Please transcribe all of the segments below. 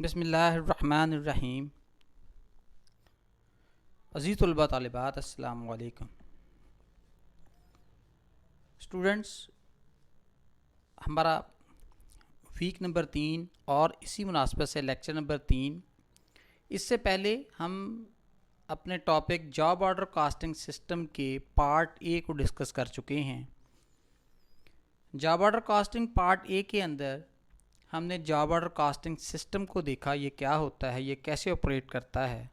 बिस्मिल्लाहिर्रहमानिर्रहीम। अज़ीज़ तलबा तालिबात, अस्सलामु अलैकुम। स्टूडेंट्स, हमारा वीक नंबर 3 और इसी मुनासबत से लेक्चर नंबर 3। इससे पहले हम अपने topic job order costing system के पार्ट ए को डिस्कस कर चुके हैं। Job order casting part A के अंदर हमने जॉब ऑर्डर कास्टिंग सिस्टम को देखा, ये क्या होता है, ये कैसे ऑपरेट करता है।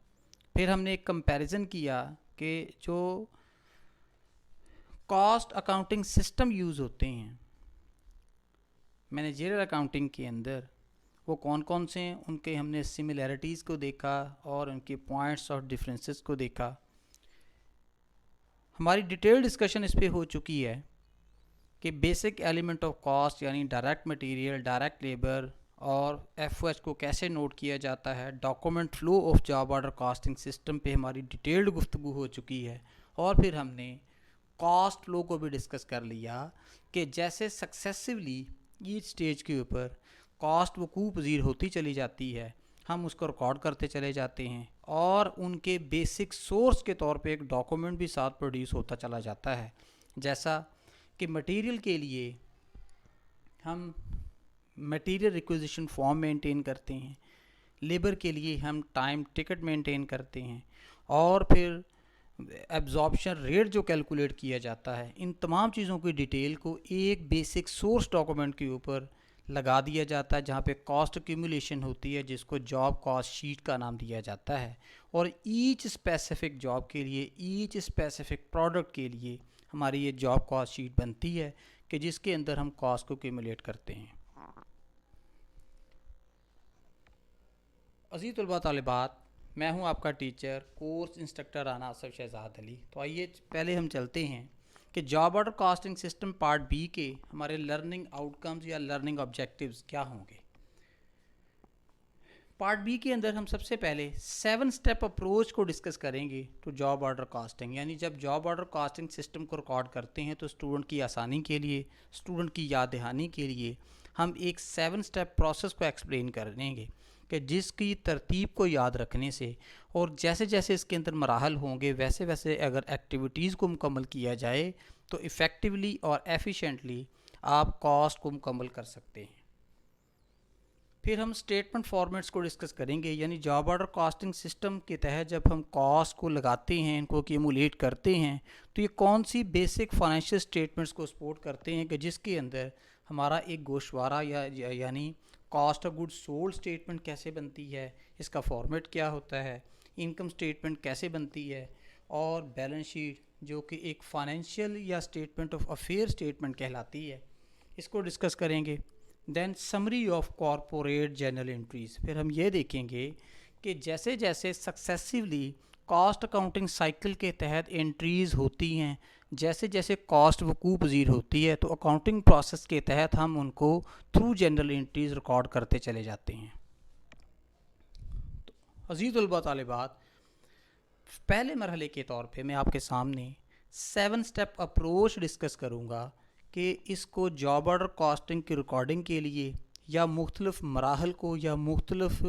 फिर हमने एक कंपैरिजन किया कि जो कॉस्ट अकाउंटिंग सिस्टम यूज़ होते हैं मैनेजरियल अकाउंटिंग के अंदर, वो कौन कौन से हैं, उनके हमने सिमिलैरिटीज़ को देखा और उनके पॉइंट्स और डिफरेंसेस को देखा। हमारी डिटेल डिस्कशन इस पे हो चुकी है कि बेसिक एलिमेंट ऑफ कॉस्ट यानी डायरेक्ट मटेरियल, डायरेक्ट लेबर और एफ को कैसे नोट किया जाता है। Document flow of job order costing system पे हमारी डिटेल्ड गुफ्तगू हो चुकी है। और फिर हमने कॉस्ट फ्लो को भी डिस्कस कर लिया कि जैसे सक्सेसिवली ईच स्टेज के ऊपर कॉस्ट वकूफ़ पज़ीर होती चली जाती है, हम उसको रिकॉर्ड करते चले जाते हैं और उनके बेसिक सोर्स के तौर पे एक डॉक्यूमेंट भी साथ प्रोड्यूस होता चला जाता है। जैसा कि मटेरियल के लिए हम मटेरियल रिक्विजिशन फॉर्म मेंटेन करते हैं, लेबर के लिए हम टाइम टिकट मेंटेन करते हैं, और फिर एब्जॉर्प्शन रेट जो कैलकुलेट किया जाता है। इन तमाम चीज़ों की डिटेल को एक बेसिक सोर्स डॉक्यूमेंट के ऊपर लगा दिया जाता है, जहाँ पे कॉस्ट एक्यूमुलेशन होती है, जिसको जॉब कॉस्ट शीट का नाम दिया जाता है। और ईच स्पेसिफिक जॉब के लिए, ईच स्पेसिफिक प्रोडक्ट के लिए हमारी ये जॉब कॉस्ट शीट बनती है कि जिसके अंदर हम कॉस्ट को एक्यूमुलेट करते हैं। अज़ीज़ तलबा तालिबात, मैं हूं आपका teacher course instructor Rana Asaf Shahzad Ali. तो आइए पहले हम चलते हैं कि job order costing system part B के हमारे लर्निंग आउटकम्स या लर्निंग ऑब्जेक्टिव्स क्या होंगे। पार्ट बी के अंदर हम सबसे पहले 7 स्टेप अप्रोच को डिस्कस करेंगे टू जॉब ऑर्डर कास्टिंग। यानी जब जॉब ऑर्डर कास्टिंग सिस्टम को रिकॉर्ड करते हैं तो स्टूडेंट की आसानी के लिए, स्टूडेंट की याद दहानी के लिए हम एक 7 स्टेप प्रोसेस को एक्सप्लेन करेंगे कि जिसकी तरतीब को याद रखने से और जैसे जैसे इसके अंदर मराहल होंगे वैसे वैसे अगर एक्टिविटीज़ को मुकम्मल किया जाए तो इफ़ेक्टिवली और एफिशिएंटली आप कॉस्ट को मुकम्मल कर सकते हैं। फिर हम स्टेटमेंट फॉर्मेट्स को डिस्कस करेंगे। यानी जॉब ऑर्डर कॉस्टिंग सिस्टम के तहत जब हम कॉस्ट को लगाते हैं, इनको एक्यूमुलेट करते हैं, तो ये कौन सी बेसिक फाइनेंशियल स्टेटमेंट्स को सपोर्ट करते हैं कि जिसके अंदर हमारा एक गोशवारा यानी cost of goods sold statement कैसे बनती है, इसका फॉर्मेट क्या होता है, इनकम स्टेटमेंट कैसे बनती है, और बैलेंस शीट जो कि एक फाइनेंशियल या स्टेटमेंट ऑफ अफेयर स्टेटमेंट कहलाती है, इसको डिस्कस करेंगे। Then summary of corporate journal entries. फिर हम ये देखेंगे कि जैसे जैसे सक्सेसिवली कॉस्ट अकाउंटिंग साइकिल के तहत एंट्रीज़ होती हैं, जैसे जैसे कॉस्ट वकूफ़ पज़ीर होती है, तो अकाउंटिंग प्रोसेस के तहत हम उनको थ्रू जर्नल एंट्रीज़ रिकॉर्ड करते चले जाते हैं। तो अज़ीज़ तलबा तालिबात, पहले मरहले के तौर पे मैं आपके सामने 7 स्टेप अप्रोच डिस्कस करूँगा कि इसको जॉब ऑर्डर कॉस्टिंग की रिकॉर्डिंग के लिए या मुख्तलिफ मराहल को या मुख्तलिफ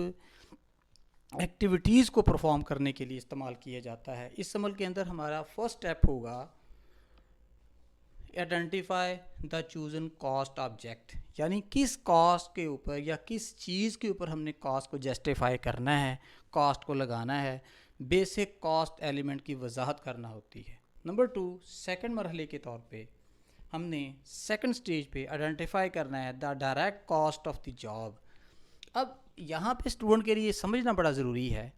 एक्टिविटीज़ को परफॉर्म करने के लिए इस्तेमाल किया जाता है। इस अमल के अंदर हमारा फर्स्ट स्टेप होगा identify the chosen cost object. यानी किस कॉस्ट के ऊपर या किस चीज़ के ऊपर हमने कॉस्ट को जस्टिफाई करना है, कॉस्ट को लगाना है, बेसिक कॉस्ट एलिमेंट की वजाहत करना होती है। नंबर 2, सेकंड मरहले के तौर पे हमने सेकंड स्टेज पे आइडेंटिफाई करना है the direct cost of the job. अब यहाँ पे स्टूडेंट के लिए समझना बड़ा ज़रूरी है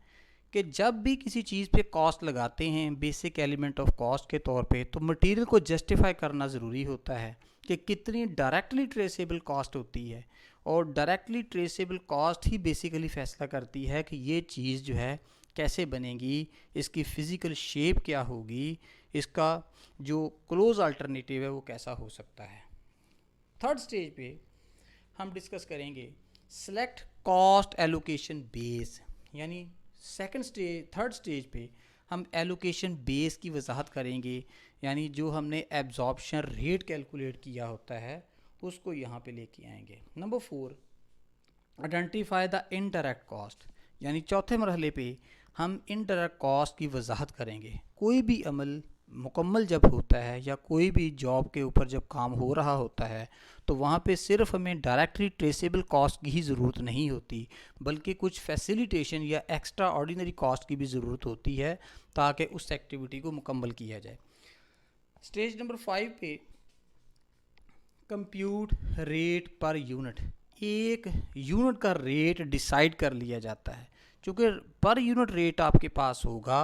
कि जब भी किसी चीज़ पे कॉस्ट लगाते हैं बेसिक एलिमेंट ऑफ कॉस्ट के तौर पे, तो मटेरियल को जस्टिफाई करना ज़रूरी होता है कि कितनी डायरेक्टली ट्रेसेबल कॉस्ट होती है। और डायरेक्टली ट्रेसेबल कॉस्ट ही बेसिकली फ़ैसला करती है कि ये चीज़ जो है कैसे बनेगी, इसकी फ़िज़िकल शेप क्या होगी, इसका जो क्लोज अल्टरनेटिव है वो कैसा हो सकता है। थर्ड स्टेज पे हम डिस्कस करेंगे सेलेक्ट कॉस्ट एलोकेशन बेस। यानी थर्ड स्टेज पे हम एलोकेशन बेस की वजाहत करेंगे। यानी जो हमने एब्जॉर्प्शन रेट कैलकुलेट किया होता है उसको यहाँ पे लेके आएंगे। Number 4, identify the indirect cost, यानी चौथे मरहले पे हम इनडायरेक्ट कॉस्ट की वजाहत करेंगे। कोई भी अमल मुकम्मल जब होता है या कोई भी जॉब के ऊपर जब काम हो रहा होता है तो वहाँ पे सिर्फ हमें डायरेक्टली ट्रेसेबल कॉस्ट की ही ज़रूरत नहीं होती, बल्कि कुछ फैसिलिटेशन या एक्स्ट्रा ऑर्डिनरी कॉस्ट की भी ज़रूरत होती है ताकि उस एक्टिविटी को मुकम्मल किया जाए। स्टेज नंबर 5 पे कंप्यूट रेट पर यूनिट, एक यूनिट का रेट डिसाइड कर लिया जाता है। चूँकि पर यूनिट रेट आपके पास होगा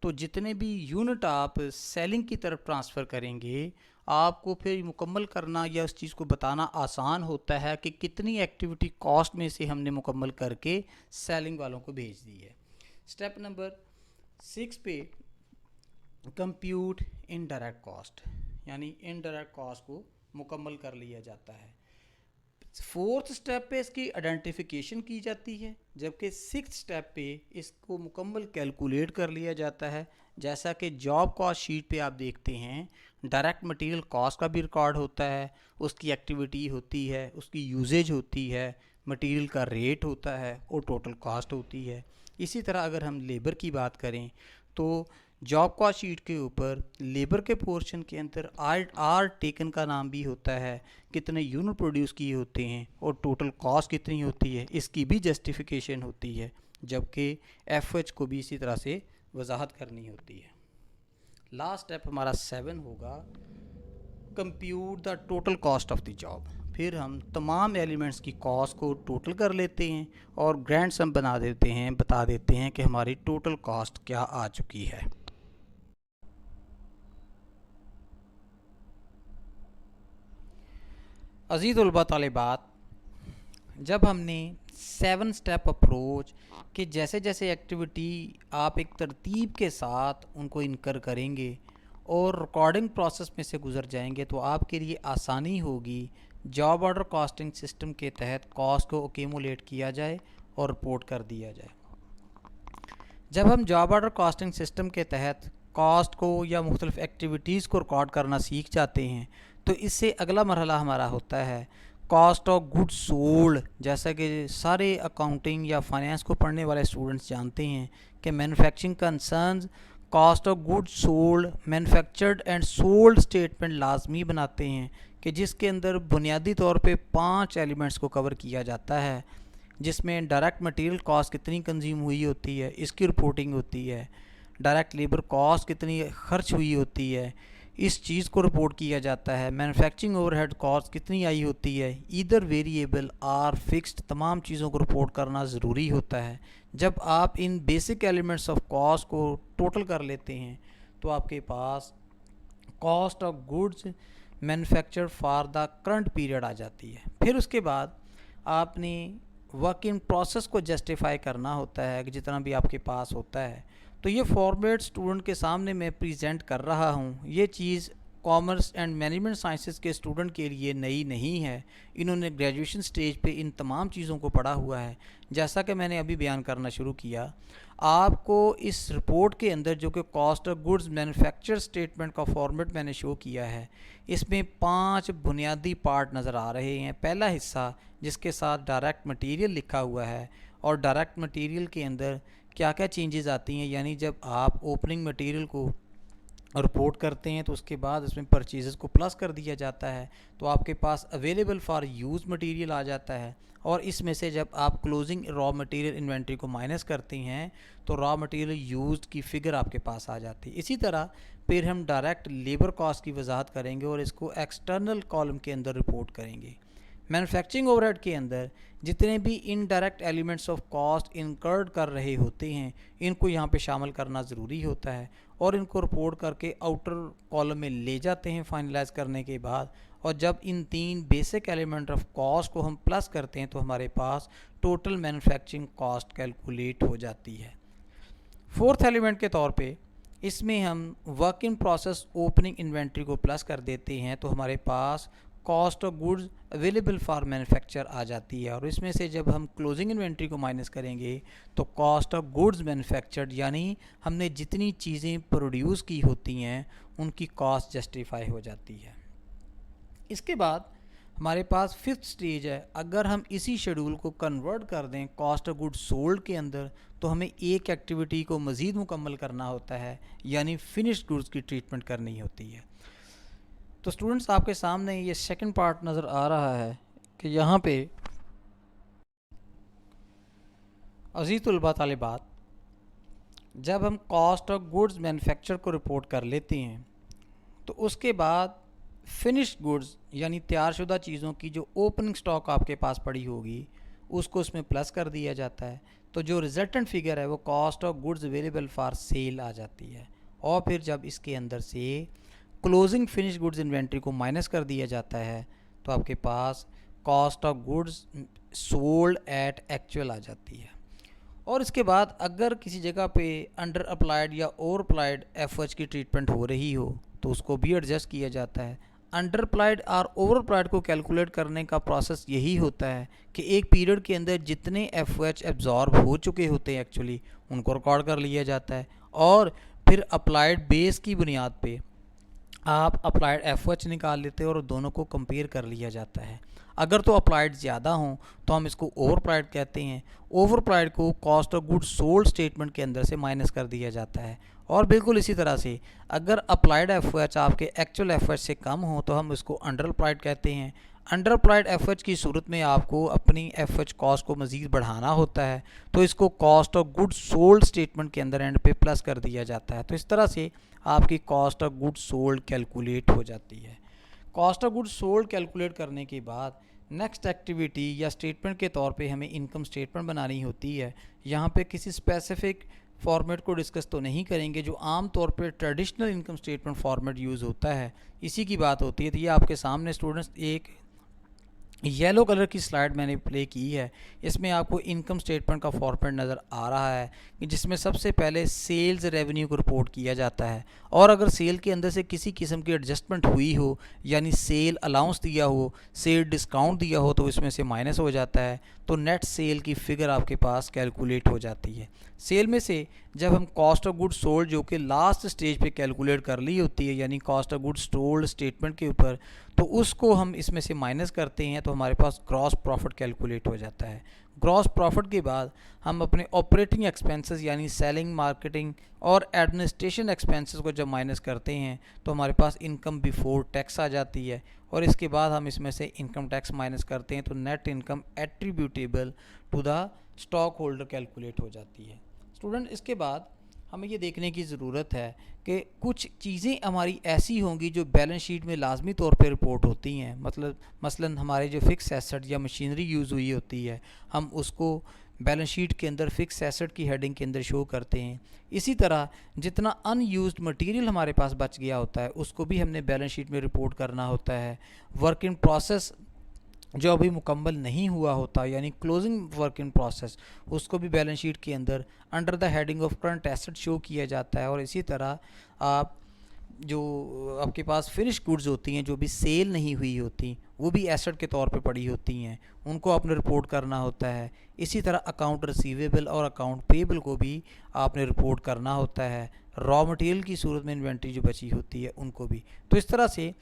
तो जितने भी यूनिट आप सेलिंग की तरफ ट्रांसफ़र करेंगे आपको फिर मुकम्मल करना या उस चीज़ को बताना आसान होता है कि कितनी एक्टिविटी कॉस्ट में से हमने मुकम्मल करके सेलिंग वालों को भेज दी है। स्टेप नंबर 6 पे कंप्यूट इनडायरेक्ट कॉस्ट, यानी इनडायरेक्ट कॉस्ट को मुकम्मल कर लिया जाता है। 4th स्टेप पे इसकी आइडेंटिफिकेशन की जाती है, जबकि 6th स्टेप पे इसको मुकम्मल कैलकुलेट कर लिया जाता है। जैसा कि जॉब कॉस्ट शीट पे आप देखते हैं डायरेक्ट मटेरियल कॉस्ट का भी रिकॉर्ड होता है, उसकी एक्टिविटी होती है, उसकी यूजेज होती है, मटेरियल का रेट होता है और टोटल कॉस्ट होती है। इसी तरह अगर हम लेबर की बात करें तो जॉब कॉस्ट शीट के ऊपर लेबर के पोर्शन के अंदर आर टेकन का नाम भी होता है, कितने यूनिट प्रोड्यूस किए होते हैं और टोटल कॉस्ट कितनी होती है इसकी भी जस्टिफिकेशन होती है, जबकि एफ को भी इसी तरह से वजाहत करनी होती है। लास्ट स्टेप हमारा 7 होगा compute the total cost of the job. फिर हम तमाम एलिमेंट्स की कॉस्ट को टोटल कर लेते हैं और ग्रैंड सम बना देते हैं, बता देते हैं कि हमारी टोटल कॉस्ट क्या आ चुकी है। अज़ीज़ तलबा तालिबात, जब हमने 7 स्टेप अप्रोच कि जैसे जैसे एक्टिविटी आप एक तरतीब के साथ उनको इनकर करेंगे और रिकॉर्डिंग प्रोसेस में से गुजर जाएंगे तो आपके लिए आसानी होगी जॉब ऑर्डर कॉस्टिंग सिस्टम के तहत कॉस्ट को एक्यूमुलेट किया जाए और रिपोर्ट कर दिया जाए। जब हम जॉब ऑर्डर कॉस्टिंग सिस्टम के तहत कॉस्ट को या मुख्तलिफ एक्टिविटीज़ को रिकॉर्ड करना सीख जाते हैं तो इससे अगला मरहला हमारा होता है कॉस्ट ऑफ गुड्स सोल्ड। जैसा कि सारे अकाउंटिंग या फाइनेंस को पढ़ने वाले स्टूडेंट्स जानते हैं कि manufacturing concerns cost of goods sold manufactured and sold statement लाजमी बनाते हैं कि जिसके अंदर बुनियादी तौर पे 5 एलिमेंट्स को कवर किया जाता है, जिसमें डायरेक्ट मटेरियल कॉस्ट कितनी कंज्यूम हुई होती है इसकी रिपोर्टिंग होती है, डायरेक्ट लेबर कॉस्ट कितनी खर्च हुई होती है इस चीज़ को रिपोर्ट किया जाता है, मैन्युफैक्चरिंग ओवरहेड कॉस्ट कितनी आई होती है, ईदर वेरिएबल आर फिक्स्ड, तमाम चीज़ों को रिपोर्ट करना ज़रूरी होता है। जब आप इन बेसिक एलिमेंट्स ऑफ कॉस्ट को टोटल कर लेते हैं तो आपके पास cost of goods manufactured for the current period आ जाती है। फिर उसके बाद आपने वर्क इन प्रोसेस को जस्टिफाई करना होता है कि जितना भी आपके पास होता है। तो ये फॉर्मेट स्टूडेंट के सामने मैं प्रेजेंट कर रहा हूँ, ये चीज़ कॉमर्स एंड मैनेजमेंट साइंसेस के स्टूडेंट के लिए नई नहीं है, इन्होंने ग्रेजुएशन स्टेज पे इन तमाम चीज़ों को पढ़ा हुआ है। जैसा कि मैंने अभी बयान करना शुरू किया, आपको इस रिपोर्ट के अंदर जो कि cost of goods manufacture statement का फॉर्मेट मैंने शो किया है, इसमें 5 बुनियादी पार्ट नज़र आ रहे हैं। पहला हिस्सा जिसके साथ डायरेक्ट मटेरियल लिखा हुआ है और डायरेक्ट मटेरियल के अंदर क्या क्या चेंजेस आती हैं, यानी जब आप ओपनिंग मटेरियल को रिपोर्ट करते हैं तो उसके बाद उसमें परचेजेस को प्लस कर दिया जाता है तो आपके पास अवेलेबल फॉर यूज़ मटेरियल आ जाता है, और इसमें से जब आप क्लोजिंग रॉ मटेरियल इन्वेंट्री को माइनस करते हैं तो रॉ मटेरियल यूज्ड की फ़िगर आपके पास आ जाती है। इसी तरह फिर हम डायरेक्ट लेबर कॉस्ट की वजाहत करेंगे और इसको एक्सटर्नल कॉलम के अंदर रिपोर्ट करेंगे। मैन्युफैक्चरिंग ओवरहेड के अंदर जितने भी indirect elements of cost incurred कर रहे होते हैं इनको यहाँ पे शामिल करना ज़रूरी होता है और इनको रिपोर्ट करके आउटर कॉलम में ले जाते हैं फाइनलाइज करने के बाद। और जब इन 3 बेसिक एलिमेंट ऑफ कॉस्ट को हम प्लस करते हैं तो हमारे पास टोटल मैन्युफैक्चरिंग कॉस्ट कैलकुलेट हो जाती है। 4th एलिमेंट के तौर पे इसमें हम work in process opening inventory को प्लस कर देते हैं तो हमारे पास cost of goods available for manufacture आ जाती है, और इसमें से जब हम क्लोजिंग इन्वेंट्री को माइनस करेंगे तो कॉस्ट ऑफ गुड्स मैन्युफैक्चर्ड, यानी हमने जितनी चीज़ें प्रोड्यूस की होती हैं उनकी कॉस्ट जस्टिफाई हो जाती है। इसके बाद हमारे पास फिफ्थ स्टेज है। अगर हम इसी शेड्यूल को कन्वर्ट कर दें कॉस्ट ऑफ गुड्स सोल्ड के अंदर, तो हमें एक एक्टिविटी को मज़ीद मुकम्मल करना होता है, यानी फिनिश्ड गुड्स की ट्रीटमेंट करनी होती है। तो स्टूडेंट्स, आपके सामने ये सेकंड पार्ट नज़र आ रहा है कि यहाँ पे अज़ीज़ तलबा तालिबात, जब हम कॉस्ट ऑफ गुड्स मैन्युफैक्चर को रिपोर्ट कर लेते हैं तो उसके बाद फिनिश्ड गुड्स यानी तैयारशुदा चीज़ों की जो ओपनिंग स्टॉक आपके पास पड़ी होगी उसको उसमें प्लस कर दिया जाता है। तो जो रिजल्टेंट फिगर है वो cost of goods available for sale आ जाती है। और फिर जब इसके अंदर से क्लोजिंग फिनिश गुड्स इन्वेंट्री को माइनस कर दिया जाता है तो आपके पास cost of goods sold at actual आ जाती है। और इसके बाद अगर किसी जगह पे अंडर अप्लाइड या ओवर अप्लाइड एफएच की ट्रीटमेंट हो रही हो तो उसको भी एडजस्ट किया जाता है। अंडर अप्लाइड और ओवर अप्लाइड को कैलकुलेट करने का प्रोसेस यही होता है कि एक पीरियड के अंदर जितने एफएच एब्जॉर्ब हो चुके होते हैं एक्चुअली उनको रिकॉर्ड कर लिया जाता है, और फिर अप्लाइड बेस की बुनियाद पे आप अप्लाइड एफएच निकाल लेते हो और दोनों को कंपेयर कर लिया जाता है। अगर तो अप्लाइड ज़्यादा हों तो हम इसको ओवर अप्लाइड कहते हैं। ओवर अप्लाइड को cost of goods sold statement के अंदर से माइनस कर दिया जाता है। और बिल्कुल इसी तरह से अगर अप्लाइड एफएच आपके एक्चुअल एफएच से कम हो तो हम इसको अंडर अप्लाइड कहते हैं। अंडर अप्लाइड एफएच की सूरत में आपको अपनी एफएच कॉस्ट को मज़ीद बढ़ाना होता है तो इसको cost of goods sold statement के अंदर एंड पे प्लस कर दिया जाता है। तो इस तरह से आपकी cost of goods sold calculate हो जाती है। Cost of goods sold calculate करने के बाद नेक्स्ट एक्टिविटी या स्टेटमेंट के तौर पे हमें इनकम स्टेटमेंट बनानी होती है। यहाँ पे किसी स्पेसिफिक फॉर्मेट को डिस्कस तो नहीं करेंगे, जो आम तौर पे traditional income statement format use होता है इसी की बात होती है। तो ये आपके सामने स्टूडेंट्स एक येलो कलर की स्लाइड मैंने प्ले की है। इसमें आपको इनकम स्टेटमेंट का फॉर्मेट नज़र आ रहा है कि जिसमें सबसे पहले सेल्स रेवेन्यू को रिपोर्ट किया जाता है, और अगर सेल के अंदर से किसी किस्म की एडजस्टमेंट हुई हो यानी सेल अलाउंस दिया हो, सेल डिस्काउंट दिया हो तो इसमें से माइनस हो जाता है। तो नेट सेल की फ़िगर आपके पास कैलकुलेट हो जाती है। सेल में से जब हम कॉस्ट ऑफ गुड्स सोल्ड जो कि लास्ट स्टेज पे कैलकुलेट कर ली होती है यानी cost of goods sold statement के ऊपर, तो उसको हम इसमें से माइनस करते हैं तो हमारे पास ग्रॉस प्रॉफिट कैलकुलेट हो जाता है। ग्रॉस प्रॉफिट के बाद हम अपने ऑपरेटिंग एक्सपेंसेस यानी सेलिंग, मार्केटिंग और एडमिनिस्ट्रेशन एक्सपेंसेस को जब माइनस करते हैं तो हमारे पास इनकम बिफोर टैक्स आ जाती है, और इसके बाद हम इसमें से इनकम टैक्स माइनस करते हैं तो net income attributable to the stock holder calculate हो जाती है। स्टूडेंट, इसके बाद हमें ये देखने की ज़रूरत है कि कुछ चीज़ें हमारी ऐसी होंगी जो बैलेंस शीट में लाजमी तौर पे रिपोर्ट होती हैं। मतलब मसलन हमारे जो फ़िक्स एसेट या मशीनरी यूज़ हुई होती है हम उसको बैलेंस शीट के अंदर फ़िक्स एसेट की हेडिंग के अंदर शो करते हैं। इसी तरह जितना अनयूज्ड मटेरियल हमारे पास बच गया होता है उसको भी हमने बैलेंस शीट में रिपोर्ट करना होता है। वर्क इन प्रोसेस जो अभी मुकम्मल नहीं हुआ होता यानी क्लोजिंग वर्क इन प्रोसेस, उसको भी बैलेंस शीट के अंदर under the heading of current asset show किया जाता है। और इसी तरह आप जो आपके पास फिनिश गुड्स होती हैं जो भी सेल नहीं हुई होती वो भी एसेट के तौर पे पड़ी होती हैं, उनको आपने रिपोर्ट करना होता है। इसी तरह अकाउंट रिसीवेबल और अकाउंट पेबल को भी आपने रिपोर्ट करना होता है। रॉ मटेरियल की सूरत में इन्वेंट्री जो बची होती है उनको भी। तो इस तरह से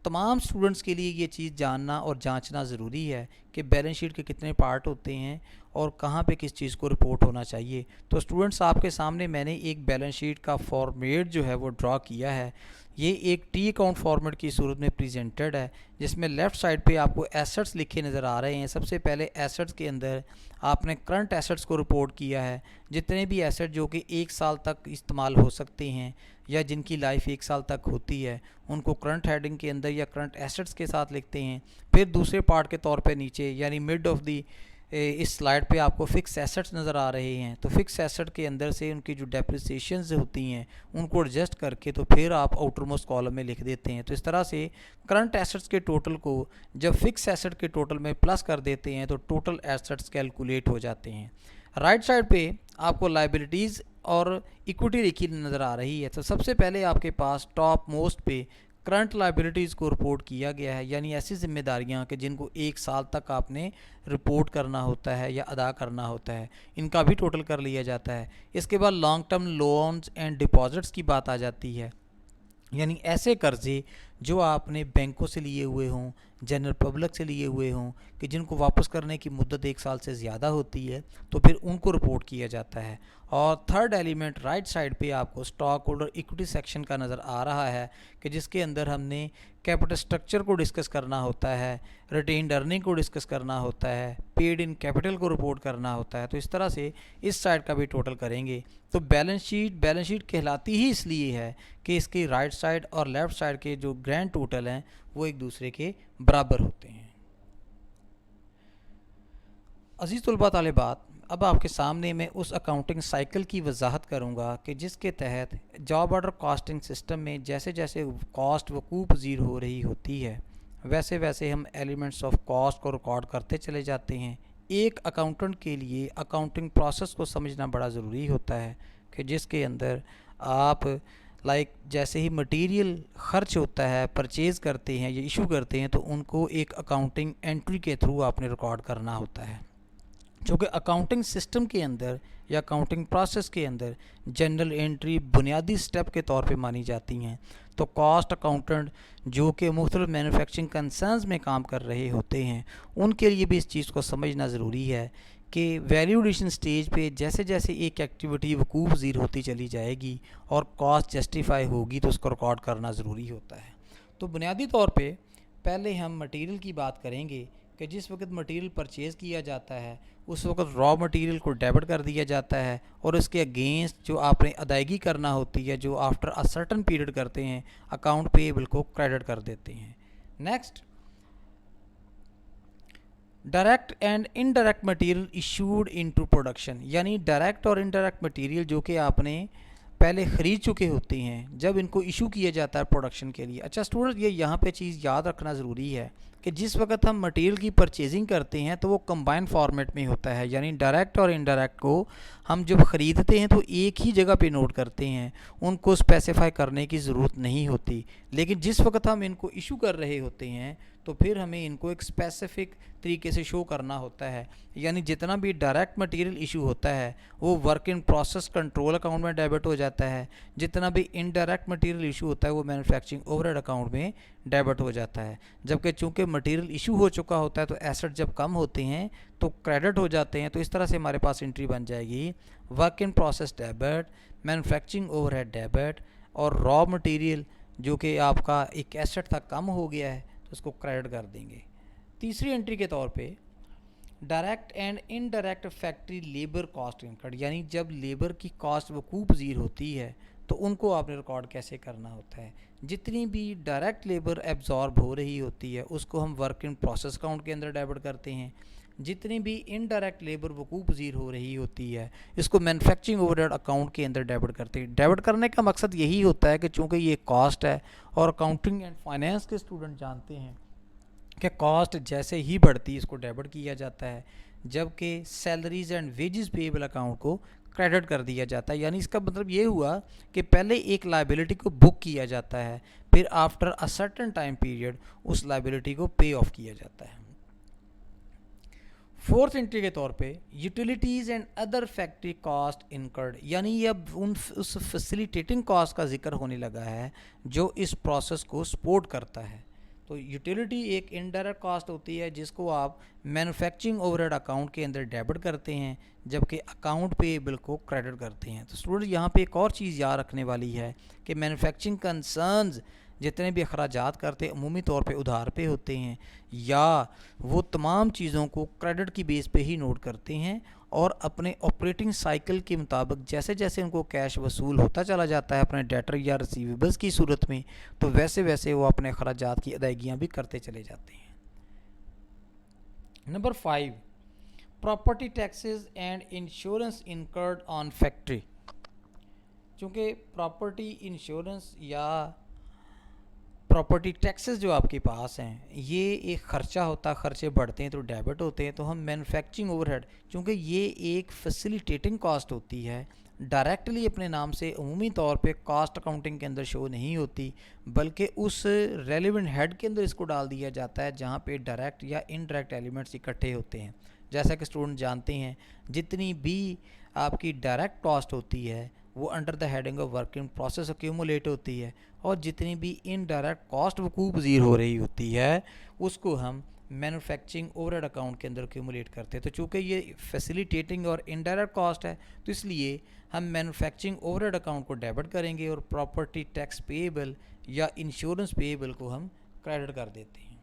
तमाम स्टूडेंट्स के लिए ये चीज़ जानना और जांचना ज़रूरी है कि बैलेंस शीट के कितने पार्ट होते हैं और कहाँ पे किस चीज़ को रिपोर्ट होना चाहिए। तो स्टूडेंट्स, आपके सामने मैंने एक बैलेंस शीट का फॉर्मेट जो है वो ड्रा किया है। ये एक टी अकाउंट फॉर्मेट की सूरत में प्रेजेंटेड है जिसमें लेफ़्ट साइड पे आपको एसेट्स लिखे नज़र आ रहे हैं। सबसे पहले एसेट्स के अंदर आपने करंट एसेट्स को रिपोर्ट किया है, जितने भी एसेट जो कि 1 साल तक इस्तेमाल हो सकते हैं या जिनकी लाइफ 1 साल तक होती है उनको करंट हेडिंग के अंदर या करंट एसेट्स के साथ लिखते हैं। फिर दूसरे पार्ट के तौर पे नीचे यानी मिड ऑफ दी इस स्लाइड पे आपको फ़िक्स एसेट्स नज़र आ रहे हैं, तो फ़िक्स एसेट के अंदर से उनकी जो डेप्रिसिएशंस होती हैं उनको एडजस्ट करके तो फिर आप आउटर मोस्ट कॉलम में लिख देते हैं। तो इस तरह से करंट एसेट्स के टोटल को जब फ़िक्स एसेट के टोटल में प्लस कर देते हैं तो टोटल एसेट्स कैलकुलेट हो जाते हैं। राइट साइड पे आपको लाइबिलिटीज़ और इक्विटी लिखी नज़र आ रही है। तो सबसे पहले आपके पास टॉप मोस्ट पे करंट लाइबिलिटीज़ को रिपोर्ट किया गया है, यानी ऐसी जिम्मेदारियां कि जिनको 1 साल तक आपने रिपोर्ट करना होता है या अदा करना होता है, इनका भी टोटल कर लिया जाता है। इसके बाद long term loans and deposits की बात आ जाती है, यानी ऐसे कर्जे जो आपने बैंकों से लिए हुए हों, जनरल पब्लिक से लिए हुए हों, कि जिनको वापस करने की मुद्दत 1 साल से ज़्यादा होती है, तो फिर उनको रिपोर्ट किया जाता है। और थर्ड एलिमेंट राइट साइड पे आपको स्टॉक होल्डर इक्विटी सेक्शन का नज़र आ रहा है, कि जिसके अंदर हमने कैपिटल स्ट्रक्चर को डिस्कस करना होता है, रिटेन्ड अर्निंग को डिस्कस करना होता है, पेड इन कैपिटल को रिपोर्ट करना होता है। तो इस तरह से इस साइड का भी टोटल करेंगे। तो बैलेंस शीट कहलाती ही इसलिए है कि इसकी राइट साइड और लेफ़्ट साइड के जो ग्रैंड टोटल हैं वो एक दूसरे के बराबर होते हैं। अजीज़ तलबा तालिबात, अब आपके सामने मैं उस अकाउंटिंग साइकिल की वजाहत करूंगा कि जिसके तहत जॉब ऑर्डर कॉस्टिंग सिस्टम में जैसे जैसे कॉस्ट वकूफ़ पज़ीर हो रही होती है, वैसे वैसे हम एलिमेंट्स ऑफ कॉस्ट को रिकॉर्ड करते चले जाते हैं। एक अकाउंटेंट के लिए अकाउंटिंग प्रोसेस को समझना बड़ा ज़रूरी होता है, कि जिसके अंदर आप जैसे ही मटेरियल ख़र्च होता है, परचेज़ करते हैं या इशू करते हैं, तो उनको एक अकाउंटिंग एंट्री के थ्रू आपने रिकॉर्ड करना होता है। चूँकि अकाउंटिंग सिस्टम के अंदर या अकाउंटिंग प्रोसेस के अंदर जनरल एंट्री बुनियादी स्टेप के तौर पे मानी जाती हैं, तो कॉस्ट अकाउंटेंट जो कि मुख्तलिफ मैन्युफैक्चरिंग कंसर्न्स में काम कर रहे होते हैं, उनके लिए भी इस चीज़ को समझना ज़रूरी है कि वैल्यू एडिशन स्टेज पे जैसे जैसे एक एक्टिविटी वकूफ़ पज़ीर होती चली जाएगी और कॉस्ट जस्टिफाई होगी, तो उसको रिकॉर्ड करना ज़रूरी होता है। तो बुनियादी तौर पे पहले हम मटेरियल की बात करेंगे, कि जिस वक्त मटेरियल परचेज़ किया जाता है उस वक्त रॉ मटेरियल को डेबिट कर दिया जाता है, और उसके अगेंस्ट जो आपने अदायगी करना होती है, जो आफ्टर अ सर्टन पीरियड करते हैं, अकाउंट पेएबल को क्रेडिट कर देते हैं। Next, direct and indirect material issued into production, यानी डायरेक्ट और इनडायरेक्ट मटेरियल जो कि आपने पहले ख़रीद चुके होते हैं, जब इनको इशू किया जाता है प्रोडक्शन के लिए। अच्छा स्टूडेंट, ये यहाँ पे चीज़ याद रखना ज़रूरी है कि जिस वक्त हम मटेरियल की परचेजिंग करते हैं तो वो कंबाइंड फॉर्मेट में होता है, यानी डायरेक्ट और इनडायरेक्ट को हम जब ख़रीदते हैं तो एक ही जगह पे नोट करते हैं, उनको स्पेसिफाई करने की ज़रूरत नहीं होती। लेकिन जिस वक्त हम इनको इशू कर रहे होते हैं तो फिर हमें इनको एक स्पेसिफिक तरीके से शो करना होता है। यानी जितना भी डायरेक्ट मटेरियल इशू होता है वो work in process control account में डेबिट हो जाता है, जितना भी इनडायरेक्ट मटेरियल इशू होता है वो मैन्युफैक्चरिंग ओवरहेड अकाउंट में डेबिट हो जाता है। जबकि चूँकि मटेरियल इशू हो चुका होता है तो एसेट जब कम होते हैं तो क्रेडिट हो जाते हैं। तो इस तरह से हमारे पास एंट्री बन जाएगी work in process debit, manufacturing overhead debit, और रॉ मटेरियल जो कि आपका एक एसेट था कम हो गया है तो उसको क्रेडिट कर देंगे। तीसरी एंट्री के तौर पे direct and indirect factory labour cost incurred, यानी जब लेबर की कॉस्ट वकूफ़ पज़ीर होती है तो उनको आपने रिकॉर्ड कैसे करना होता है। जितनी भी डायरेक्ट लेबर एब्जॉर्ब हो रही होती है उसको हम वर्क इन प्रोसेस अकाउंट के अंदर डेबिट करते हैं। जितनी भी इनडायरेक्ट लेबर वकूफ़ पज़ीर हो रही होती है इसको मैन्युफैक्चरिंग ओवरहेड अकाउंट के अंदर डेबिट करते हैं। डेबिट करने का मकसद यही होता है कि चूँकि ये कॉस्ट है और अकाउंटिंग एंड फाइनेंस के स्टूडेंट जानते हैं कि कॉस्ट जैसे ही बढ़ती है इसको डेबिट किया जाता है, जबकि salaries and wages payable account को क्रेडिट कर दिया जाता है। यानी इसका मतलब ये हुआ कि पहले एक लायबिलिटी को बुक किया जाता है, फिर after a certain time period उस लायबिलिटी को पे ऑफ किया जाता है। फोर्थ एंट्री के तौर पे utilities and other factory cost incurred, यानी अब उस फैसिलिटेटिंग कॉस्ट का जिक्र होने लगा है जो इस प्रोसेस को सपोर्ट करता है। तो यूटिलिटी एक इनडायरेक्ट कॉस्ट होती है जिसको आप मैन्युफैक्चरिंग ओवरहेड अकाउंट के अंदर डेबिट करते हैं, जबकि अकाउंट पेएबल को क्रेडिट करते हैं। तो स्टूडेंट यहाँ पे एक और चीज़ याद रखने वाली है कि मैन्युफैक्चरिंग कंसर्न्स जितने भी अखराजात करते हैं अमूमी तौर पे उधार पे होते हैं, या वो तमाम चीज़ों को क्रेडिट की बेस पे ही नोट करते हैं, और अपने ऑपरेटिंग साइकिल के मुताबिक जैसे जैसे उनको कैश वसूल होता चला जाता है अपने डेटर या रिसीवेबल्स की सूरत में, तो वैसे वैसे वो अपने अखराजात की अदायगियाँ भी करते चले जाते हैं। Number 5, property taxes and insurance incurred on factory. चूँकि प्रॉपर्टी इंश्योरेंस या प्रॉपर्टी टैक्सेस जो आपके पास हैं ये एक ख़र्चा होता है, ख़र्चे बढ़ते हैं तो डेबिट होते हैं। तो हम मैन्युफैक्चरिंग ओवरहेड, चूँकि ये एक फैसिलिटेटिंग कॉस्ट होती है, डायरेक्टली अपने नाम से अमूमी तौर पे कॉस्ट अकाउंटिंग के अंदर शो नहीं होती, बल्कि उस रेलिवेंट हेड के अंदर इसको डाल दिया जाता है जहाँ पे डायरेक्ट या इनडायरेक्ट एलिमेंट्स इकट्ठे होते हैं। जैसा कि स्टूडेंट जानते हैं जितनी भी आपकी डायरेक्ट कॉस्ट होती है वो under the heading of work in process accumulate होती है, और जितनी भी इनडायरेक्ट कॉस्ट वकूफ़ पज़ीर हो रही होती है उसको हम मैन्युफैक्चरिंग ओवरहेड अकाउंट के अंदर एक्यूमुलेट करते हैं। तो चूँकि ये फैसिलिटेटिंग और इनडायरेक्ट कॉस्ट है तो इसलिए हम मैन्युफैक्चरिंग ओवरहेड अकाउंट को डेबिट करेंगे और प्रॉपर्टी टैक्स पेएबल या इंश्योरेंस पेएबल को हम क्रेडिट कर देते हैं।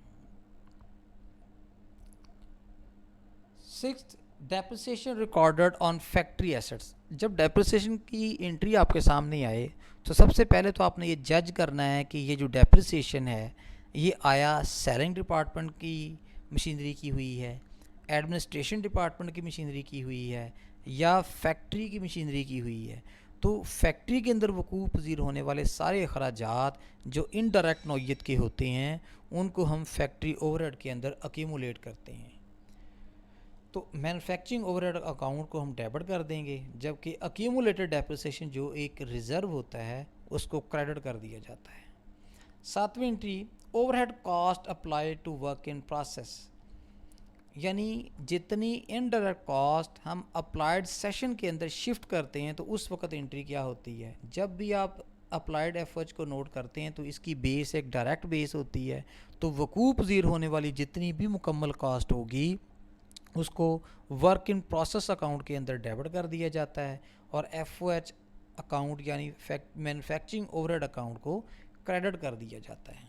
Sixth, depreciation recorded on factory assets. जब डेप्रिसिएशन की एंट्री आपके सामने आए तो सबसे पहले तो आपने ये जज करना है कि ये जो डेप्रिसिएशन है ये आया सेलिंग डिपार्टमेंट की मशीनरी की हुई है, एडमिनिस्ट्रेशन डिपार्टमेंट की मशीनरी की हुई है, या फैक्ट्री की मशीनरी की हुई है। तो फैक्ट्री के अंदर वकूफ़ पज़ीर होने वाले सारे अखराजात जो इनडायरेक्ट नौइयत के होते हैं उनको हम फैक्ट्री ओवरहेड के अंदर अक्यूमुलेट करते हैं। तो मैन्युफैक्चरिंग ओवरहेड अकाउंट को हम डेबिट कर देंगे, जबकि अक्यूमुलेटेड डेप्रिसिएशन जो एक रिज़र्व होता है उसको क्रेडिट कर दिया जाता है। सातवीं entry, overhead cost applied to work in process, यानी जितनी इनडायरेक्ट कॉस्ट हम अप्लाइड सेशन के अंदर शिफ्ट करते हैं तो उस वक्त एंट्री क्या होती है। जब भी आप अप्लाइड एफर्ट्स को नोट करते हैं तो इसकी बेस एक डायरेक्ट बेस होती है, तो वकूफ़ पज़ीर होने वाली जितनी भी मुकम्मल कॉस्ट होगी उसको वर्क इन प्रोसेस अकाउंट के अंदर डेबिट कर दिया जाता है और एफओएच अकाउंट यानी मैन्युफैक्चरिंग ओवरहेड अकाउंट को क्रेडिट कर दिया जाता है।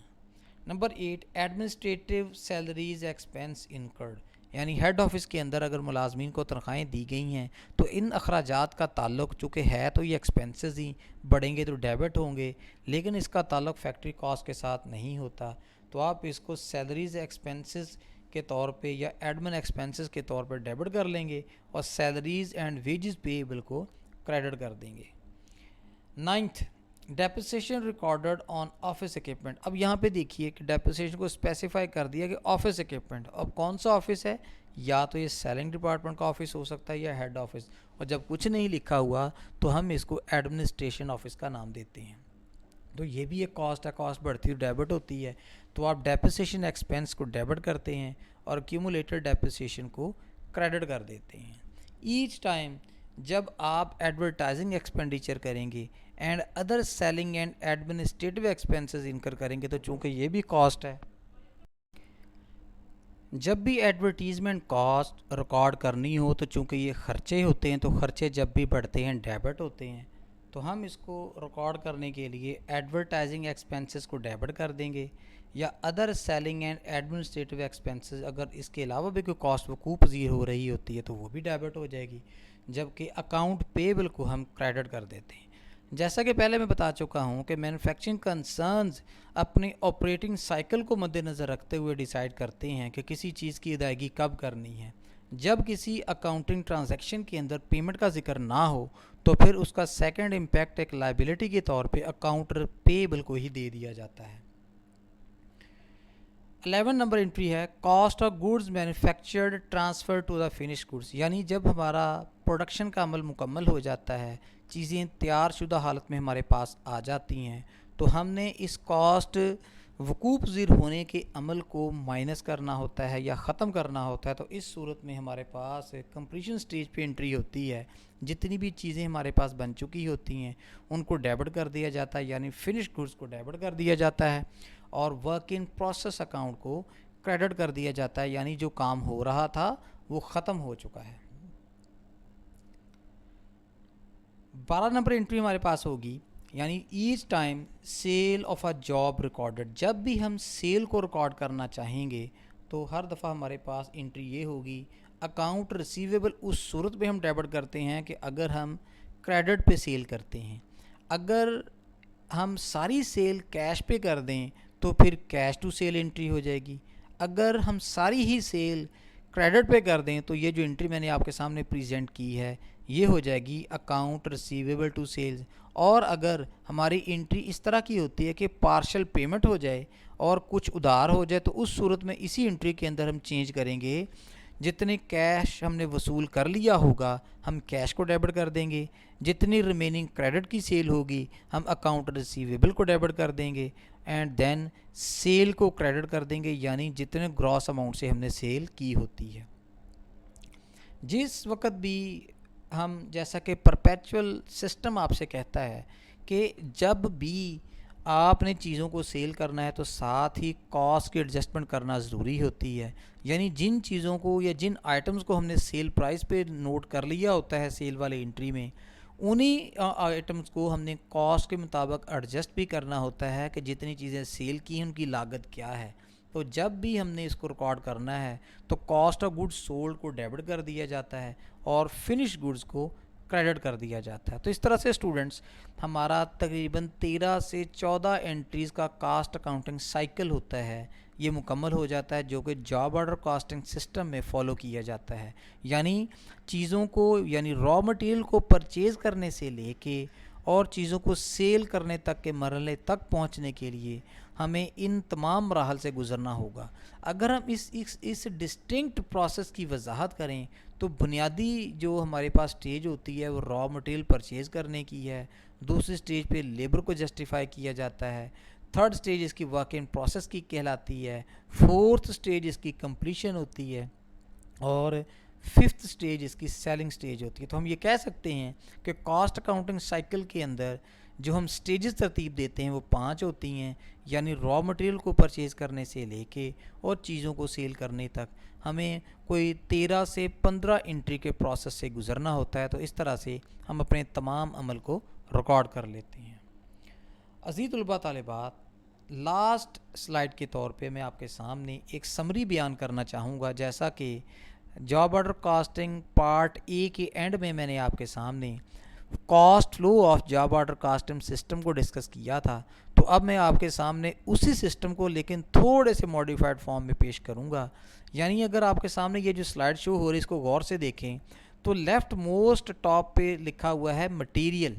Number 8, administrative salaries expense incurred, यानी हेड ऑफिस के अंदर अगर मुलाजमीन को तनख्वाहें दी गई हैं तो इन अखराजात का ताल्लुक चूँकि है तो ये एक्सपेंसेस ही बढ़ेंगे तो डेबिट होंगे, लेकिन इसका ताल्लुक फैक्ट्री कॉस्ट के साथ नहीं होता, तो आप इसको सैलरीज एक्सपेंसेस के तौर पे या एडमिन एक्सपेंसेस के तौर पर डेबिट कर लेंगे और सैलरीज एंड वेजेस पेएबल को क्रेडिट कर देंगे। 9th, depreciation recorded on office equipment. अब यहाँ पे देखिए कि डेप्रिसिएशन को स्पेसिफाई कर दिया कि ऑफिस इक्विपमेंट, अब कौन सा ऑफिस है, या तो ये सेलिंग डिपार्टमेंट का ऑफिस हो सकता है या हेड ऑफिस, और जब कुछ नहीं लिखा हुआ तो हम इसको एडमिनिस्ट्रेशन ऑफिस का नाम देते हैं। तो ये भी एक कॉस्ट है, कॉस्ट बढ़ती हुई डेबिट होती है, तो आप डेप्रिसिएशन एक्सपेंस को डेबिट करते हैं और एक्यूमुलेटेड डेप्रिसिएशन को क्रेडिट कर देते हैं। ईच टाइम जब आप एडवर्टाइजिंग एक्सपेंडिचर करेंगे and other selling and administrative expenses इनकर करेंगे, तो चूँकि ये भी कॉस्ट है, जब भी एडवर्टीज़मेंट कॉस्ट रिकॉर्ड करनी हो तो चूँकि ये खर्चे होते हैं, तो खर्चे जब भी बढ़ते हैं डेबिट होते हैं, तो हम इसको रिकॉर्ड करने के लिए एडवर्टाइजिंग एक्सपेंसेस को डेबिट कर देंगे, या other selling and administrative expenses अगर इसके अलावा भी कोई कॉस्ट वकूफ़ पज़ीर हो रही होती है तो वो भी डेबिट हो जाएगी, जबकि अकाउंट पेएबल को हम क्रेडिट कर देते हैं। जैसा कि पहले मैं बता चुका हूँ कि मैन्युफैक्चरिंग कंसर्न्स अपने ऑपरेटिंग साइकिल को मद्देनज़र रखते हुए डिसाइड करते हैं कि किसी चीज़ की अदायगी कब करनी है। जब किसी अकाउंटिंग ट्रांजैक्शन के अंदर पेमेंट का जिक्र ना हो तो फिर उसका सेकंड इम्पैक्ट एक लायबिलिटी के तौर पे अकाउंटर पेएबल को ही दे दिया जाता है। 11 नंबर एंट्री है cost of goods manufactured transfer to the finish goods, यानी जब हमारा प्रोडक्शन का अमल मुकम्मल हो जाता है, चीज़ें तैयार शुदा हालत में हमारे पास आ जाती हैं, तो हमने इस कॉस्ट वकूफ़ पज़ीर होने के अमल को माइनस करना होता है या ख़त्म करना होता है। तो इस सूरत में हमारे पास कंप्लीशन स्टेज पे एंट्री होती है, जितनी भी चीज़ें हमारे पास बन चुकी होती हैं उनको डेबिट कर दिया जाता है, यानी फिनिश गुड्स को डेबिट कर दिया जाता है, और वर्क इन प्रोसेस अकाउंट को क्रेडिट कर दिया जाता है, यानी जो काम हो रहा था वो ख़त्म हो चुका है। 12 नंबर एंट्री हमारे पास होगी, यानी each time sale of a job recorded, जब भी हम सेल को रिकॉर्ड करना चाहेंगे तो हर दफ़ा हमारे पास एंट्री ये होगी अकाउंट रिसीवेबल। उस सूरत में हम डेबिट करते हैं कि अगर हम क्रेडिट पे सेल करते हैं, अगर हम सारी सेल कैश पे कर दें तो फिर कैश टू सेल एंट्री हो जाएगी, अगर हम सारी ही सेल क्रेडिट पे कर दें तो ये जो एंट्री मैंने आपके सामने प्रेजेंट की है ये हो जाएगी अकाउंट रिसीवेबल टू सेल्स। और अगर हमारी एंट्री इस तरह की होती है कि पार्शल पेमेंट हो जाए और कुछ उधार हो जाए तो उस सूरत में इसी एंट्री के अंदर हम चेंज करेंगे, जितने कैश हमने वसूल कर लिया होगा हम कैश को डेबिट कर देंगे, जितनी रिमेनिंग क्रेडिट की सेल होगी हम अकाउंट रिसीवेबल को डेबिट कर देंगे, एंड देन सेल को क्रेडिट कर देंगे, यानी जितने ग्रॉस अमाउंट से हमने सेल की होती है। जिस वक्त भी हम जैसा कि परपेचुअल सिस्टम आपसे कहता है कि जब भी आपने चीज़ों को सेल करना है तो साथ ही कॉस्ट की एडजस्टमेंट करना ज़रूरी होती है। यानी जिन चीज़ों को या जिन आइटम्स को हमने सेल प्राइस पे नोट कर लिया होता है सेल वाले एंट्री में, उन्हीं आइटम्स को हमने कॉस्ट के मुताबिक एडजस्ट भी करना होता है कि जितनी चीज़ें सेल की हैं उनकी लागत क्या है। तो जब भी हमने इसको रिकॉर्ड करना है तो कॉस्ट ऑफ गुड्स सोल्ड को डेबिट कर दिया जाता है और फिनिश गुड्स को क्रेडिट कर दिया जाता है। तो इस तरह से स्टूडेंट्स हमारा तकरीबन 13 से 14 एंट्रीज़ का कास्ट अकाउंटिंग साइकिल होता है, ये मुकम्मल हो जाता है, जो कि जॉब ऑर्डर कॉस्टिंग सिस्टम में फ़ॉलो किया जाता है। यानी चीज़ों को यानी रॉ मटेरियल को परचेज़ करने से लेके और चीज़ों को सेल करने तक के मरहले तक पहुंचने के लिए हमें इन तमाम मराहल से गुज़रना होगा। अगर हम इस डिस्टिंक्ट प्रोसेस की वजाहत करें तो बुनियादी जो हमारे पास स्टेज होती है वो रॉ मटेरियल परचेज़ करने की है। दूसरी स्टेज पे लेबर को जस्टिफाई किया जाता है। थर्ड स्टेज इसकी वर्क इन प्रोसेस की कहलाती है। फोर्थ स्टेज इसकी कंप्लीशन होती है और फिफ्थ स्टेज इसकी सेलिंग स्टेज होती है। तो हम ये कह सकते हैं कि कॉस्ट अकाउंटिंग साइकिल के अंदर जो हम स्टेजेस तरतीब देते हैं वो 5 होती हैं। यानी रॉ मटेरियल को परचेज़ करने से लेके और चीज़ों को सेल करने तक हमें कोई 13 से 15 एंट्री के प्रोसेस से गुज़रना होता है। तो इस तरह से हम अपने तमाम अमल को रिकॉर्ड कर लेते हैं। अज़ीज़ तलबा तालिबात, लास्ट स्लाइड के तौर पे मैं आपके सामने एक समरी बयान करना चाहूँगा। जैसा कि job order costing part A के एंड में मैंने आपके सामने cost flow of job order costing system को डिस्कस किया था, तो अब मैं आपके सामने उसी सिस्टम को लेकिन थोड़े से मॉडिफाइड फॉर्म में पेश करूँगा। यानी अगर आपके सामने ये जो स्लाइड शो हो रही है इसको गौर से देखें तो लेफ़्ट मोस्ट टॉप पे लिखा हुआ है मटीरियल,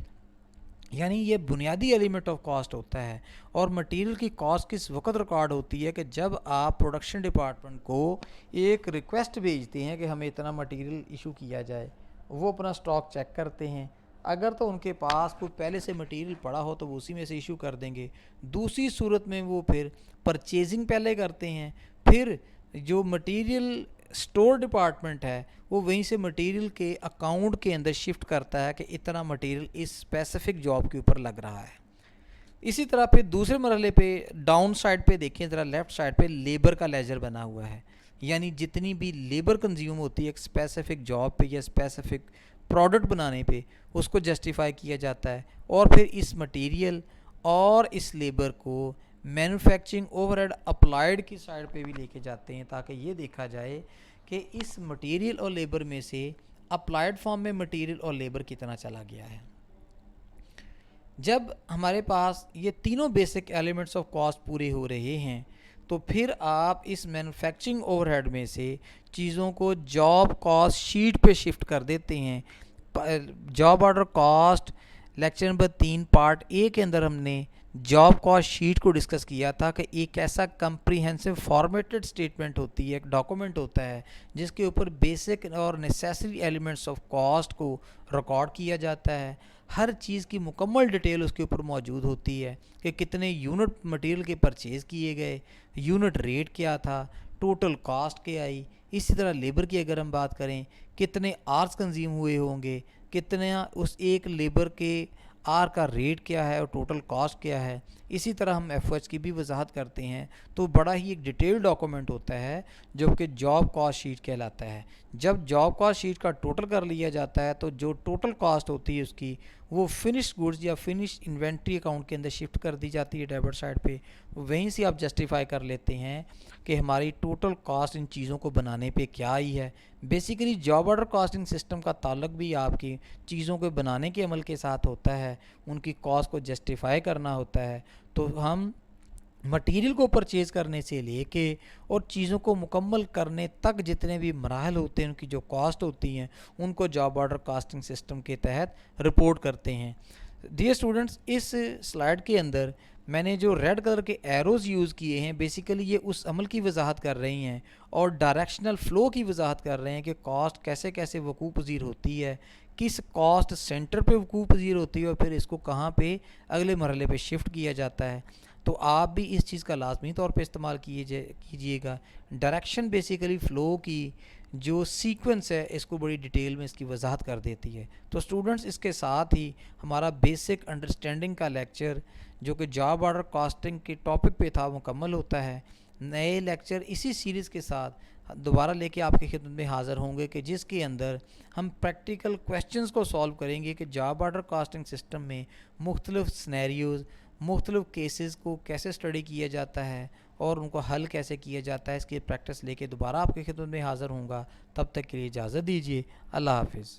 यानी ये बुनियादी एलिमेंट ऑफ कॉस्ट होता है। और मटेरियल की कॉस्ट किस वक्त रिकॉर्ड होती है कि जब आप प्रोडक्शन डिपार्टमेंट को एक रिक्वेस्ट भेजते हैं कि हमें इतना मटेरियल इशू किया जाए, वो अपना स्टॉक चेक करते हैं। अगर तो उनके पास कोई पहले से मटेरियल पड़ा हो तो वो उसी में से इशू कर देंगे। दूसरी सूरत में वो फिर परचेजिंग पहले करते हैं, फिर जो मटेरियल स्टोर डिपार्टमेंट है वो वहीं से मटेरियल के अकाउंट के अंदर शिफ्ट करता है कि इतना मटेरियल इस स्पेसिफिक जॉब के ऊपर लग रहा है। इसी तरह पे दूसरे मरहले पे डाउन साइड पे देखें ज़रा, लेफ़्ट साइड पे लेबर का लेजर बना हुआ है। यानी जितनी भी लेबर कंज्यूम होती है एक स्पेसिफिक जॉब पे या स्पेसिफिक प्रोडक्ट बनाने पे, उसको जस्टिफाई किया जाता है और फिर इस मटेरियल और इस लेबर को मैन्युफैक्चरिंग ओवरहेड अप्लाइड की साइड पे भी लेके जाते हैं ताकि ये देखा जाए कि इस मटेरियल और लेबर में से अप्लाइड फॉर्म में मटेरियल और लेबर कितना चला गया है। जब हमारे पास ये तीनों बेसिक एलिमेंट्स ऑफ कॉस्ट पूरे हो रहे हैं तो फिर आप इस मैन्युफैक्चरिंग ओवरहेड में से चीज़ों को जॉब कॉस्ट शीट पे शिफ्ट कर देते हैं। Job order cost lecture number 3 part A के अंदर हमने जॉब कॉस्ट शीट को डिस्कस किया था कि एक ऐसा कंप्रीहेंसिव फॉर्मेटेड स्टेटमेंट होती है, एक डॉक्यूमेंट होता है जिसके ऊपर बेसिक और नेसेसरी एलिमेंट्स ऑफ कॉस्ट को रिकॉर्ड किया जाता है। हर चीज़ की मुकम्मल डिटेल उसके ऊपर मौजूद होती है कि कितने यूनिट मटेरियल के परचेज़ किए गए, यूनिट रेट क्या था, टोटल कॉस्ट क्या आई। इसी तरह लेबर की अगर हम बात करें, कितने आवर्स कंज्यूम हुए होंगे, कितने उस एक लेबर के आर का रेट क्या है और टोटल कॉस्ट क्या है। इसी तरह हम एफएच की भी वजाहत करते हैं। तो बड़ा ही एक डिटेल डॉक्यूमेंट होता है जो कि जॉब कॉस्ट शीट कहलाता है। जब जॉब कॉस्ट शीट का टोटल कर लिया जाता है तो जो टोटल कॉस्ट होती है उसकी वो फिनिश गुड्स या फिनिश इन्वेंट्री अकाउंट के अंदर शिफ्ट कर दी जाती है डेबिट साइड पे। वहीं से आप जस्टिफाई कर लेते हैं कि हमारी टोटल कॉस्ट इन चीज़ों को बनाने पे क्या आई है। Basically job order costing system का ताल्लुक भी आपकी चीज़ों को बनाने के अमल के साथ होता है, उनकी कॉस्ट को जस्टिफाई करना होता है। तो हम मटेरियल को परचेज़ करने से लेके और चीज़ों को मुकम्मल करने तक जितने भी मराहल होते हैं उनकी जो कॉस्ट होती हैं उनको जॉब ऑर्डर कॉस्टिंग सिस्टम के तहत रिपोर्ट करते हैं। डियर स्टूडेंट्स, इस स्लाइड के अंदर मैंने जो रेड कलर के एरोज़ यूज़ किए हैं बेसिकली ये उस अमल की वजाहत कर रही हैं और डायरेक्शनल फ़्लो की वजाहत कर रहे हैं कि कॉस्ट कैसे कैसे वकूफ़ पज़ीर होती है, किस कॉस्ट सेंटर पे वकूफ़ पज़ीर होती है और फिर इसको कहाँ पे अगले मरहले पे शिफ्ट किया जाता है। तो आप भी इस चीज़ का लाजमी तौर पे इस्तेमाल कीजिएगा। डायरेक्शन बेसिकली फ़्लो की जो सीक्वेंस है इसको बड़ी डिटेल में इसकी वजाहत कर देती है। तो स्टूडेंट्स, इसके साथ ही हमारा बेसिक अंडरस्टैंडिंग का लेक्चर जो कि जॉब ऑर्डर कॉस्टिंग के टॉपिक पे था मुकम्मल होता है। नए लेक्चर इसी सीरीज़ के साथ दोबारा लेके आपकी खिदमत में हाज़िर होंगे कि जिसके अंदर हम प्रैक्टिकल क्वेश्चंस को सॉल्व करेंगे कि जॉब ऑर्डर कॉस्टिंग सिस्टम में मुख्तलिफ स्नैरियोज़, मुख्तलिफ केसेस को कैसे स्टडी किया जाता है और उनको हल कैसे किया जाता है। इसकी प्रैक्टिस लेके दोबारा आपकी खिदमत में हाज़िर होऊंगा। तब तक के लिए इजाज़त दीजिए। अल्लाह हाफिज़।